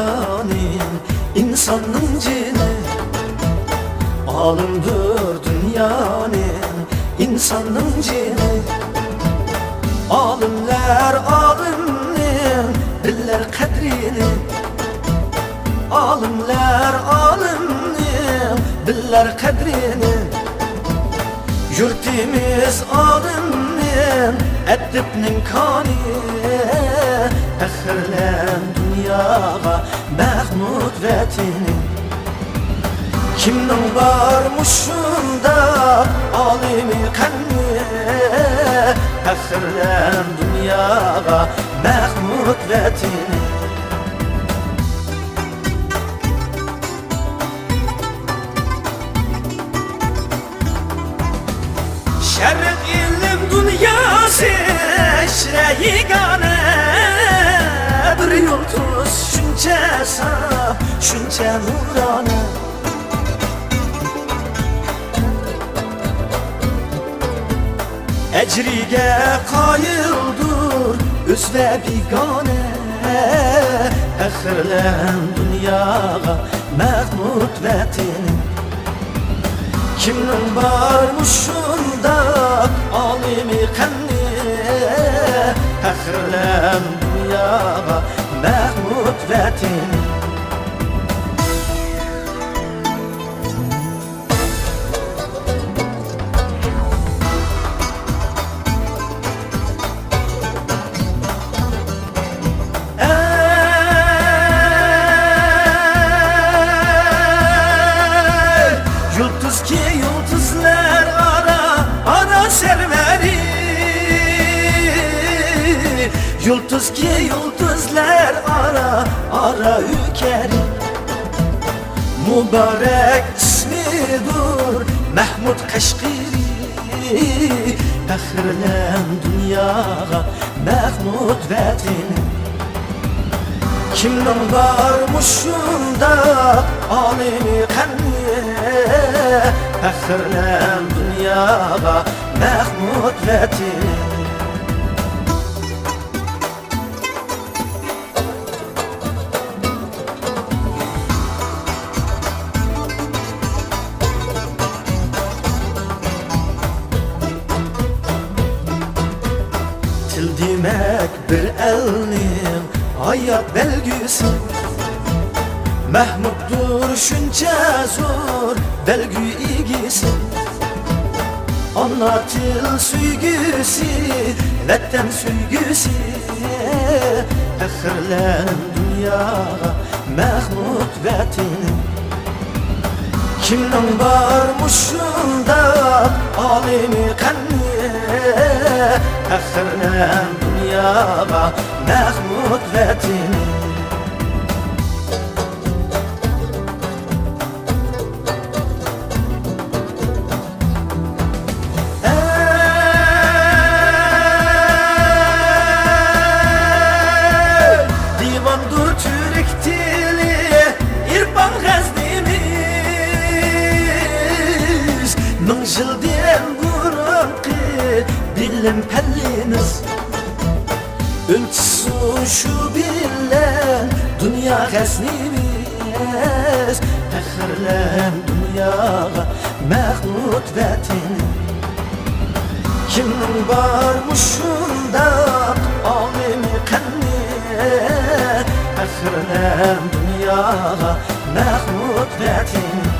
canin insanın cini. Alımdır dünyanın insanın cini. Alimler alimnin biller kadrini. Alimler alimnin biller kadrini. Yurtimiz alimnin edibnin kani. Fəxrlən dünyağa Məhmud vətini. Kimnin varmışında alimi qənni. Fəxrlən dünyağa Məhmud vətini. Şərq ilim dünyası eşreyi qanə. Bir yıldız şunca saf, şunca nurane. Ecrige kayıldır özve bigane. Fəxrlən dünyağa Məhmud vətini. Kimnin varmışında alimi qənni. Fəxrlən dünyağa Məhmud vətini. Yıldız ki yıldızlar ara serveri. Yıldız ki yıldızlar ara ülkeri. Mübarek ismidir Məhmud Kaşqiri. Fəxrlən dünyağa Məhmud vətini. Kimnin varmışında alimi qənni. Fəxrlən dünyağa Məhmud vətini. Til demək bir əlnin hayat belgüsü. Məhmuddur şunca zor belgü ilgisi. Ana til süygüsü, vətən süygüsü. Fəxrlən dünyağa Məhmud vətini. Kimnin varmışında alimi qənni. Fəxrlən dünyağa Məhmud vətini. Divandır Türk dili İrfan Qəznimiz. Min yıldan burunqi bilim pəllimiz. Ölçüsü şu bilen dünya Qəznimiz. Fəxrlən dünyağa Məhmud vətini. Kimnin varmışında alimi qənni. Fəxrlən dünyağa Məhmud vətini.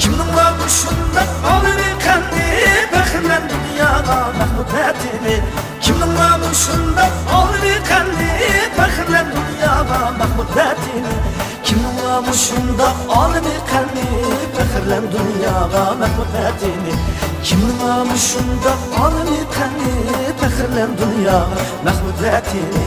Kimnin varmışında alimi qənni. Fəxrlən dünyağa Məhmud vətini. Kimnin varmışında alimi qənni. Fəxrlən dünyağa Məhmud vətini. Kimnin varmışında alimi qənni. Fəxrlən dünyağa Məhmud vətini. Kimnin varmışında alimi qənni. Fəxrlən dünyağa Məhmud vətini.